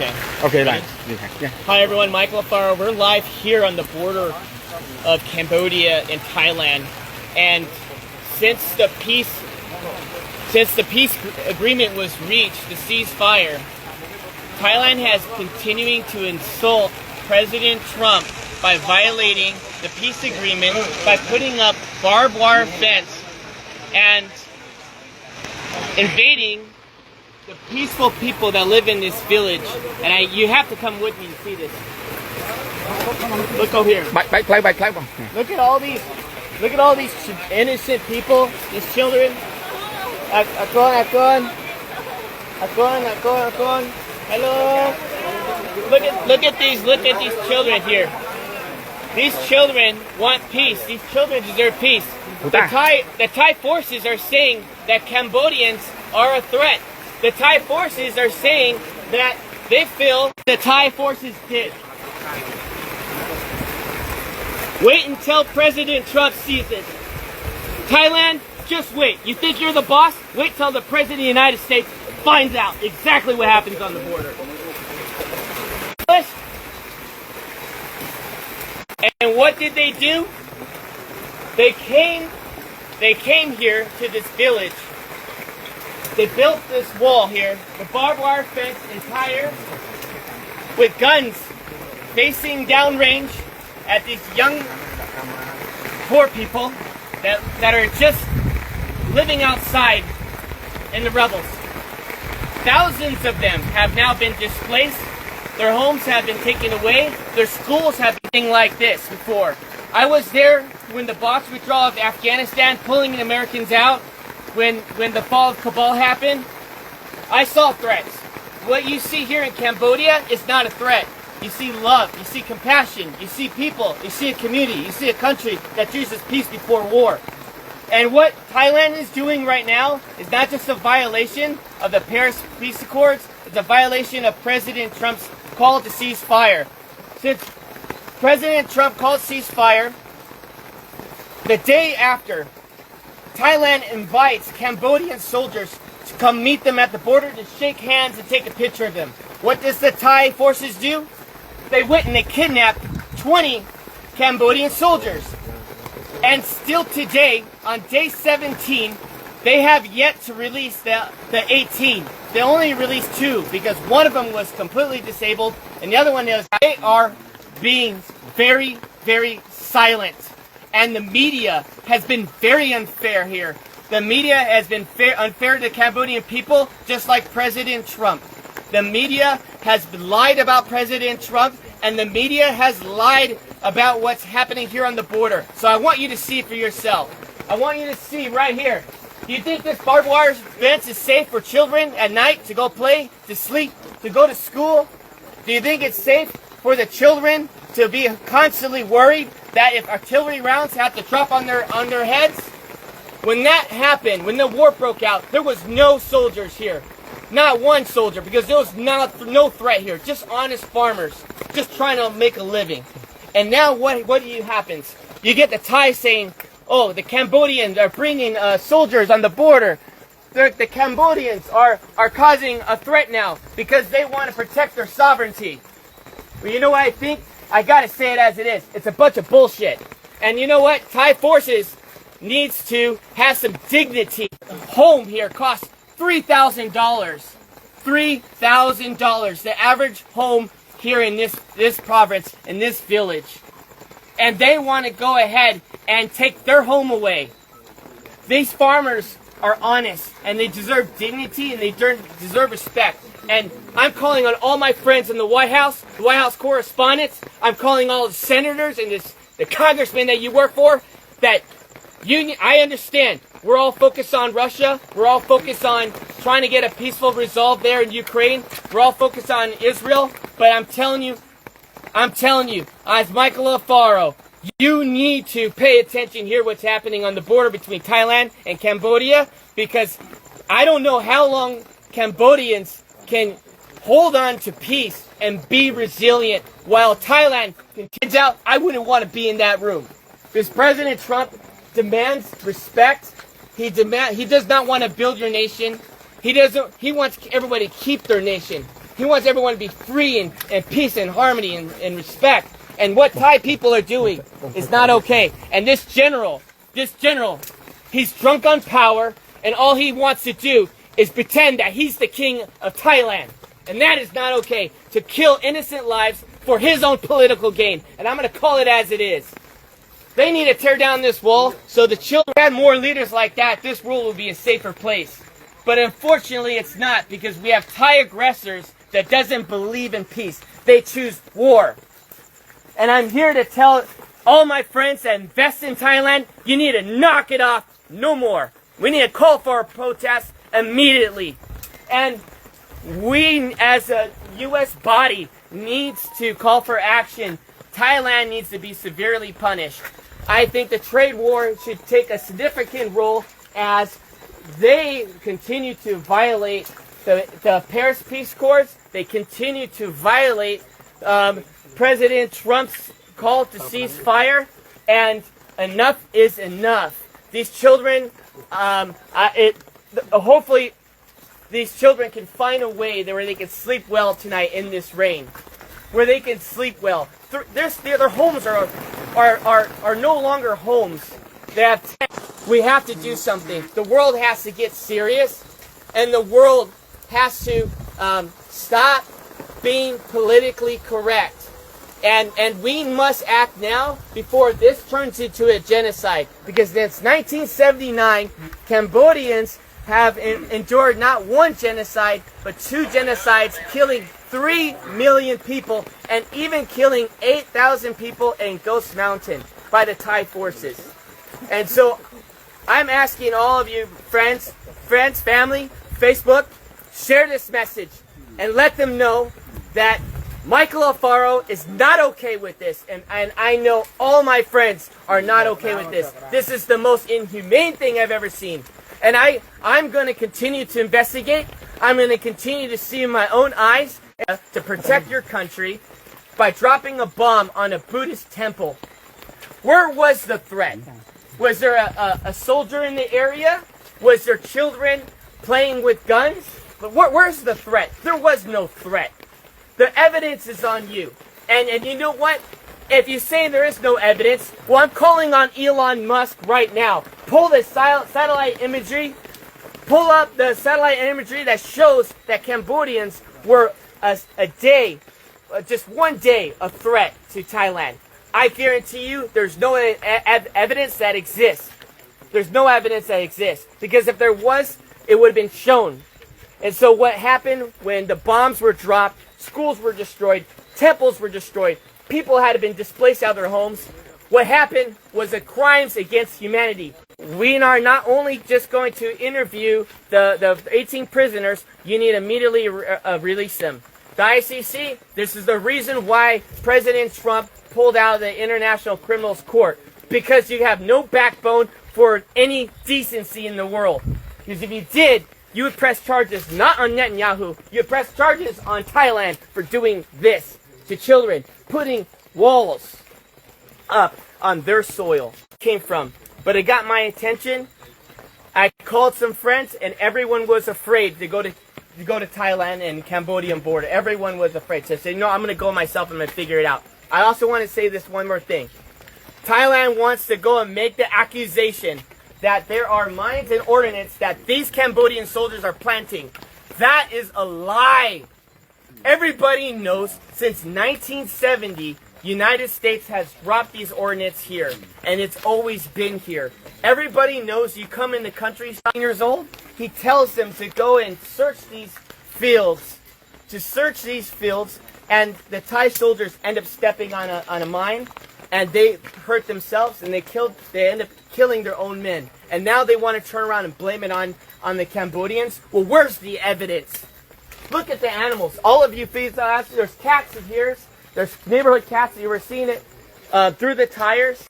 Okay. Okay, right. Yeah. Hi everyone, Michael ALFARO. We're live here on the border of Cambodia and Thailand, and since the peace agreement was reached, the ceasefire, Thailand has continuing to insult President Trump by violating the peace agreement by putting up barbed wire fence and invading the peaceful people that live in this village. And you have to come with me to see this. Look over here. Look at all these innocent people, these children. Akon. Hello. Look at these children here. These children want peace. These children deserve peace. The Thai forces are saying that Cambodians are a threat. The Thai forces are saying that they feel the Thai forces did. Wait until President Trump sees it. Thailand, just wait. You think you're the boss? Wait till the President of the United States finds out exactly what happens on the border. And what did they do? They came here to this village. They built this wall here, the barbed wire fence entire, with guns facing downrange at these young, poor people that are just living outside in the rebels. Thousands of them have now been displaced. Their homes have been taken away. Their schools have been like this before. I was there when the box withdrawal of Afghanistan, pulling the Americans out, when the fall of Kabul happened. I saw threats. What you see here in Cambodia is not a threat. You see love, you see compassion, you see people, you see a community, you see a country that chooses peace before war. And what Thailand is doing right now is not just a violation of the Paris Peace Accords, it's a violation of President Trump's call to ceasefire. Since President Trump called ceasefire, the day after, Thailand invites Cambodian soldiers to come meet them at the border to shake hands and take a picture of them. What does the Thai forces do? They went and they kidnapped 20 Cambodian soldiers. And still today, on day 17, they have yet to release the 18. They only released 2 because one of them was completely disabled and the other one is. They are being very, very silent. And the media has been very unfair here. The media has been unfair to the Cambodian people, just like President Trump. The media has lied about President Trump, and the media has lied about what's happening here on the border. So I want you to see for yourself. I want you to see right here. Do you think this barbed wire fence is safe for children at night to go play, to sleep, to go to school? Do you think it's safe for the children to be constantly worried that if artillery rounds have to drop on their heads? When that happened, when the war broke out, there was no soldiers here. Not one soldier, because there was no threat here. Just honest farmers, just trying to make a living. And now what happens? You get the Thai saying, oh, the Cambodians are bringing soldiers on the border. The Cambodians are causing a threat now because they want to protect their sovereignty. Well, you know what I think? I gotta say it as it is. It's a bunch of bullshit. And you know what? Thai forces needs to have some dignity. Home here costs $3,000. $3,000. The average home here in this province, in this village. And they want to go ahead and take their home away. These farmers are honest and they deserve dignity and they deserve respect. And I'm calling on all my friends in the White House correspondents. I'm calling all the senators and the congressmen that you work for. That I understand. We're all focused on Russia. We're all focused on trying to get a peaceful resolve there in Ukraine. We're all focused on Israel. But I'm telling you, as Michael ALFARO, you need to pay attention here what's happening on the border between Thailand and Cambodia, because I don't know how long Cambodians can hold on to peace and be resilient while Thailand continues out. I wouldn't want to be in that room. Because President Trump demands respect. He does not want to build your nation. He wants everybody to keep their nation. He wants everyone to be free and peace and harmony and respect. And what Thai people are doing is not okay. And this general, he's drunk on power, and all he wants to do is pretend that he's the king of Thailand. And that is not okay, to kill innocent lives for his own political gain. And I'm going to call it as it is. They need to tear down this wall so the children had more leaders like that. This world will be a safer place. But unfortunately, it's not, because we have Thai aggressors that doesn't believe in peace. They choose war. And I'm here to tell all my friends that invest in Thailand, you need to knock it off no more. We need to call for a protest immediately. And we, as a U.S. body, needs to call for action. Thailand needs to be severely punished. I think the trade war should take a significant role as they continue to violate the Paris Peace Accords. They continue to violate President Trump's call to cease fire, and enough is enough. These children, hopefully, these children can find a way where they can sleep well tonight in this rain, where they can sleep well. Their homes are no longer homes. We have to do something. The world has to get serious, and the world has to stop being politically correct. And we must act now before this turns into a genocide. Because since 1979, Cambodians have endured not one genocide, but two genocides, killing 3 million people and even killing 8,000 people in Ghost Mountain by the Thai forces. And so I'm asking all of you friends, family, Facebook, share this message and let them know that Michael ALFARO is not okay with this, and I know all my friends are not okay with this. This is the most inhumane thing I've ever seen. And I'm going to continue to investigate. I'm going to continue to see in my own eyes to protect your country by dropping a bomb on a Buddhist temple. Where was the threat? Was there a soldier in the area? Was there children playing with guns? But where's the threat? There was no threat. The evidence is on you. And you know what? If you say there is no evidence, well, I'm calling on Elon Musk right now. Pull the satellite imagery. Pull up the satellite imagery that shows that Cambodians were just one day, a threat to Thailand. I guarantee you there's no evidence that exists. There's no evidence that exists. Because if there was, it would have been shown. And so what happened when the bombs were dropped, schools were destroyed, temples were destroyed, people had been displaced out of their homes. What happened was the crimes against humanity. We are not only just going to interview the 18 prisoners, you need to immediately release them. The ICC, this is the reason why President Trump pulled out of the International Criminals Court. Because you have no backbone for any decency in the world. Because if you did, you would press charges not on Netanyahu, you would press charges on Thailand for doing this to children, putting walls up on their soil. Came from. But it got my attention. I called some friends and everyone was afraid to go to Thailand and Cambodian border. Everyone was afraid. So I said, no, I'm going to go myself and I'm going to figure it out. I also want to say this one more thing. Thailand wants to go and make the accusation that there are mines and ordnance that these Cambodian soldiers are planting. That is a lie. Everybody knows since 1970, United States has dropped these ordnance here, and it's always been here. Everybody knows you come in the country 9 years old, he tells them to go and search these fields, and the Thai soldiers end up stepping on a mine, and they hurt themselves, and they end up killing their own men. And now they want to turn around and blame it on the Cambodians. Well, where's the evidence? Look at the animals. All of you feed us. There's cats in here. There's neighborhood cats. You were seeing it through the tires.